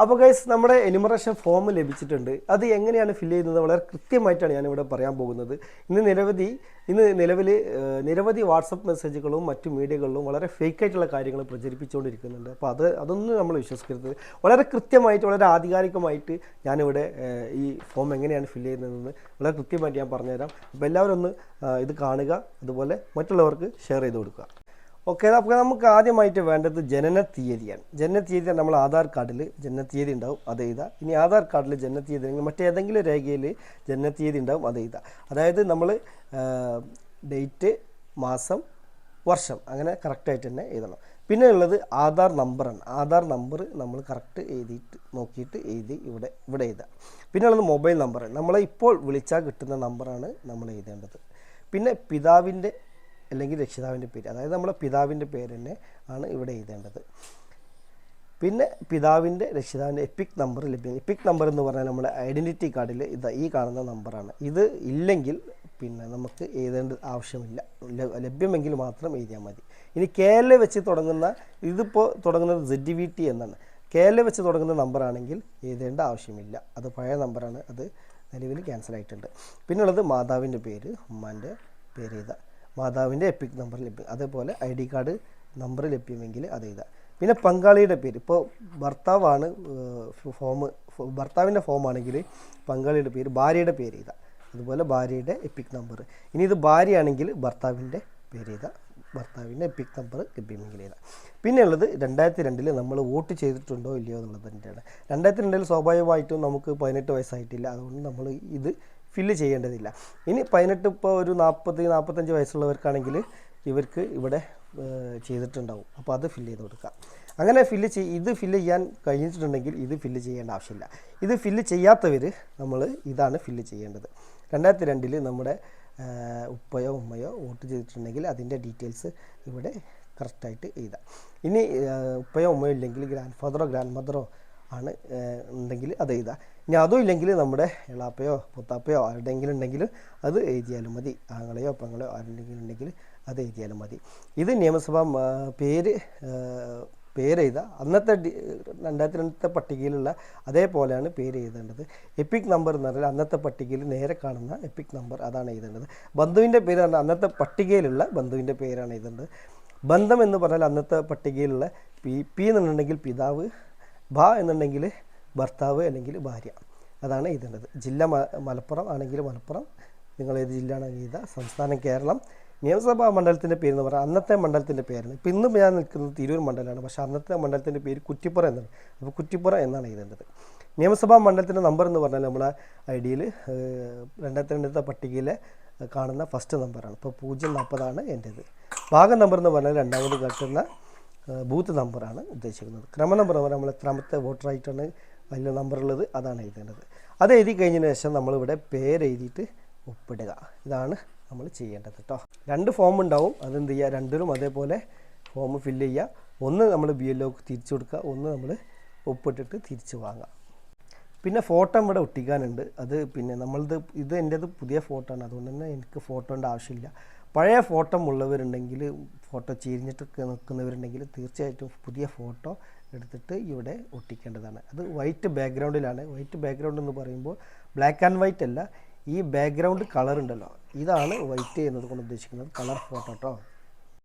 അപ്പോൾ ഗൈസ് നമ്മുടെ enumeration form ലഭിച്ചിട്ടുണ്ട്. അത് എങ്ങനെയാണ് ഫില്ല് ചെയ്യുന്നത് വളരെ കൃത്യമായിട്ടാണ് ഞാനിവിടെ പറയാൻ പോകുന്നത്. ഇന്ന് നിരവധി വാട്സപ്പ് മെസ്സേജുകളും മറ്റു മീഡിയകളിലും വളരെ ഫേക്കായിട്ടുള്ള കാര്യങ്ങൾ പ്രചരിപ്പിച്ചുകൊണ്ടിരിക്കുന്നുണ്ട്. അപ്പോൾ അതൊന്നും നമ്മൾ വിശ്വസിക്കരുത്. വളരെ കൃത്യമായിട്ട് വളരെ ആധികാരികമായിട്ട് ഞാനിവിടെ ഈ ഫോം എങ്ങനെയാണ് ഫില്ല് ചെയ്യുന്നതെന്ന് വളരെ കൃത്യമായിട്ട് ഞാൻ പറഞ്ഞുതരാം. അപ്പോൾ എല്ലാവരും ഒന്ന് ഇത് കാണുക, അതുപോലെ മറ്റുള്ളവർക്ക് ഷെയർ ചെയ്ത് കൊടുക്കുക. ഓക്കെ, അപ്പോൾ നമുക്ക് ആദ്യമായിട്ട് വേണ്ടത് ജനനത്തീയതിയാണ്. ജനനത്തീയതി നമ്മൾ ആധാർ കാർഡിൽ ജനനത്തീയതി ഉണ്ടാവും, അത് എഴുതുക. ഇനി ആധാർ കാർഡിൽ ജനനത്തീയതി അല്ലെങ്കിൽ മറ്റേതെങ്കിലും രേഖയിൽ ജനനത്തീയതി ഉണ്ടാവും, അത് എഴുതുക. അതായത് നമ്മൾ ഡേറ്റ്, മാസം, വർഷം അങ്ങനെ കറക്റ്റായിട്ട് തന്നെ എഴുതണം. പിന്നെ ഉള്ളത് ആധാർ നമ്പറാണ്. ആധാർ നമ്പർ നമ്മൾ കറക്റ്റ് എഴുതിയിട്ട് നോക്കിയിട്ട് ഇവിടെ എഴുതുക. പിന്നെ ഉള്ളത് മൊബൈൽ നമ്പർ, നമ്മളെ ഇപ്പോൾ വിളിച്ചാൽ കിട്ടുന്ന നമ്പറാണ് നമ്മൾ എഴുതേണ്ടത്. പിന്നെ പിതാവിൻ്റെ അല്ലെങ്കിൽ രക്ഷിതാവിൻ്റെ പേര്, അതായത് നമ്മളെ പിതാവിൻ്റെ പേര് തന്നെ ആണ് ഇവിടെ എഴുതേണ്ടത്. പിന്നെ പിതാവിൻ്റെ രക്ഷിതാവിൻ്റെ എപ്പിക് നമ്പർ ലഭ്യം. എപ്പിക് നമ്പർ എന്ന് പറഞ്ഞാൽ നമ്മുടെ ഐഡൻറ്റിറ്റി കാർഡിൽ ഈ കാണുന്ന നമ്പറാണ്. ഇത് ഇല്ലെങ്കിൽ പിന്നെ നമുക്ക് എഴുതേണ്ട ആവശ്യമില്ല, ലഭ്യമെങ്കിൽ മാത്രം എഴുതിയാൽ മതി. ഇനി KL വെച്ച് തുടങ്ങുന്ന, ഇതിപ്പോൾ തുടങ്ങുന്നത് ZVT എന്നാണ്. KL വെച്ച് തുടങ്ങുന്ന നമ്പറാണെങ്കിൽ എഴുതേണ്ട ആവശ്യമില്ല, അത് പഴയ നമ്പറാണ്, അത് നിലവിൽ ക്യാൻസൽ ആയിട്ടുണ്ട്. പിന്നുള്ളത് മാതാവിൻ്റെ പേര്, ഉമ്മാൻ്റെ പേര് എഴുതുക. മാതാവിൻ്റെ എപ്പിക് നമ്പർ ലഭ്യം, അതേപോലെ ID കാർഡ് നമ്പർ ലഭ്യമെങ്കിൽ അത് എഴുതുക. പിന്നെ പങ്കാളിയുടെ പേര്, ഇപ്പോൾ ഭർത്താവാണ് ഭർത്താവിൻ്റെ ഫോമാണെങ്കിൽ പങ്കാളിയുടെ പേര്, ഭാര്യയുടെ പേര് എഴുതുക. അതുപോലെ ഭാര്യയുടെ എപ്പിക് നമ്പർ. ഇനി ഇത് ഭാര്യയാണെങ്കിൽ ഭർത്താവിൻ്റെ പേര് എഴുതുക, ഭർത്താവിൻ്റെ എപ്പിക് നമ്പർ ലഭ്യമെങ്കിൽ എഴുതുക. പിന്നെ ഉള്ളത് 2002 നമ്മൾ വോട്ട് ചെയ്തിട്ടുണ്ടോ ഇല്ലയോ എന്നുള്ളത് തന്നെയാണ്. 2002 സ്വാഭാവികമായിട്ടും നമുക്ക് 18 വയസ്സായിട്ടില്ല, അതുകൊണ്ട് നമ്മൾ ഇത് ഫില്ല് ചെയ്യേണ്ടതില്ല. ഇനി 18 ഇപ്പോൾ ഒരു 40-45 വയസ്സുള്ളവർക്കാണെങ്കിൽ ഇവർക്ക് ഇവിടെ ചെയ്തിട്ടുണ്ടാവും, അപ്പോൾ അത് ഫില്ല് ചെയ്ത് കൊടുക്കുക. അങ്ങനെ ഇത് ഫില്ല് ചെയ്യാൻ കഴിഞ്ഞിട്ടുണ്ടെങ്കിൽ ഇത് ഫില്ല് ചെയ്യേണ്ട ആവശ്യമില്ല. ഇത് ഫില്ല് ചെയ്യാത്തവർ നമ്മൾ ഇതാണ് ഫില്ല് ചെയ്യേണ്ടത്. 2002 നമ്മുടെ ഉപ്പയോ ഉമ്മയോ വോട്ട് ചെയ്തിട്ടുണ്ടെങ്കിൽ അതിൻ്റെ ഡീറ്റെയിൽസ് ഇവിടെ കറക്റ്റായിട്ട് എഴുതാം. ഇനി ഉപ്പയോ ഉമ്മയോ ഇല്ലെങ്കിൽ ഗ്രാൻഡ് ഫാദറോ ഗ്രാൻഡ് മദറോ ആണ് ഉണ്ടെങ്കിൽ അത് എഴുതുക. ഇനി അതും ഇല്ലെങ്കിൽ നമ്മുടെ എളാപ്പയോ പുത്താപ്പയോ ആരുടെയെങ്കിലും ഉണ്ടെങ്കിൽ അത് എഴുതിയാലും മതി. ആങ്ങളെയോ പെങ്ങളെയോ ആരുടെയെങ്കിലും ഉണ്ടെങ്കിൽ അത് എഴുതിയാലും മതി. ഇത് നിയമസഭാ പേര് എഴുതുക. അന്നത്തെ 2002 പട്ടികയിലുള്ള അതേപോലെയാണ് പേര് എഴുതേണ്ടത്. എപ്പിക് നമ്പർ എന്ന് പറഞ്ഞാൽ അന്നത്തെ പട്ടികയിൽ നേരെ കാണുന്ന എപ്പിക് നമ്പർ, അതാണ് എഴുതേണ്ടത്. ബന്ധുവിൻ്റെ പേര് പറഞ്ഞാൽ അന്നത്തെ പട്ടികയിലുള്ള ബന്ധുവിൻ്റെ പേരാണ് എഴുതേണ്ടത്. ബന്ധം എന്ന് പറഞ്ഞാൽ അന്നത്തെ പട്ടികയിലുള്ള പി എന്നുണ്ടെങ്കിൽ പിതാവ്, ഭ എന്നുണ്ടെങ്കിൽ ഭർത്താവ് അല്ലെങ്കിൽ ഭാര്യ, അതാണ് എഴുതേണ്ടത്. ജില്ല മലപ്പുറം ആണെങ്കിൽ മലപ്പുറം, നിങ്ങൾ ഏത് ജില്ലയാണെങ്കിൽ എഴുതുക. സംസ്ഥാനം കേരളം. നിയമസഭാ മണ്ഡലത്തിൻ്റെ പേര് എന്ന് പറഞ്ഞാൽ അന്നത്തെ മണ്ഡലത്തിൻ്റെ പേരാണ്. ഇപ്പം ഇന്നും ഞാൻ നിൽക്കുന്നത് തിരൂർ മണ്ഡലമാണ്, പക്ഷേ അന്നത്തെ മണ്ഡലത്തിൻ്റെ പേര് കുറ്റിപ്പുറം എന്നാണ്. അപ്പോൾ കുറ്റിപ്പുറം എന്നാണ് എഴുതേണ്ടത്. നിയമസഭാ മണ്ഡലത്തിൻ്റെ നമ്പർ എന്ന് പറഞ്ഞാൽ നമ്മളെ ID-യിൽ 2002 പട്ടികയിലെ കാണുന്ന ഫസ്റ്റ് നമ്പറാണ്. ഇപ്പോൾ 040 എൻ്റേത്. ഭാഗം നമ്പർ എന്ന് പറഞ്ഞാൽ രണ്ടാമത് കിട്ടുന്ന ബൂത്ത് നമ്പറാണ് ഉദ്ദേശിക്കുന്നത്. ക്രമ നമ്പർ എന്ന് പറഞ്ഞാൽ നമ്മൾ എത്രാമത്തെ വോട്ടറായിട്ടാണ് അതിൽ നമ്പറുള്ളത്, അതാണ് എഴുതേണ്ടത്. അത് എഴുതി കഴിഞ്ഞതിന് ശേഷം നമ്മളിവിടെ പേര് എഴുതിയിട്ട് ഒപ്പിടുക. ഇതാണ് നമ്മൾ ചെയ്യേണ്ടത് കേട്ടോ. 2 ഫോം ഉണ്ടാവും, അതെന്ത് ചെയ്യുക, രണ്ടിലും അതേപോലെ ഫോം ഫില്ല് ചെയ്യുക. ഒന്ന് നമ്മൾ BLOക്ക് തിരിച്ചു കൊടുക്കുക, ഒന്ന് നമ്മൾ ഒപ്പിട്ടിട്ട് തിരിച്ച് വാങ്ങുക. പിന്നെ ഫോട്ടോ ഇവിടെ ഒട്ടിക്കാനുണ്ട്. അത് പിന്നെ ഇത് എൻ്റേത് പുതിയ ഫോട്ടോ ആണ്, അതുകൊണ്ട് തന്നെ എനിക്ക് ഫോട്ടോൻ്റെ ആവശ്യമില്ല. പഴയ ഫോട്ടോ ഉള്ളവരുണ്ടെങ്കിൽ, ഫോട്ടോ ചീരിഞ്ഞിട്ടൊക്കെ നിൽക്കുന്നവരുണ്ടെങ്കിൽ തീർച്ചയായിട്ടും പുതിയ ഫോട്ടോ എടുത്തിട്ട് ഇവിടെ ഒട്ടിക്കേണ്ടതാണ്. അത് വൈറ്റ് ബാക്ക്ഗ്രൗണ്ടിലാണ്. വൈറ്റ് ബാക്ക്ഗ്രൗണ്ട് എന്ന് പറയുമ്പോൾ ബ്ലാക്ക് ആൻഡ് വൈറ്റ് അല്ല, ഈ ബാക്ക്ഗ്രൗണ്ട് കളർ ഉണ്ടല്ലോ, ഇതാണ് വൈറ്റ് എന്നതുകൊണ്ട് ഉദ്ദേശിക്കുന്നത്, കളർ ഫോട്ടോ കേട്ടോ.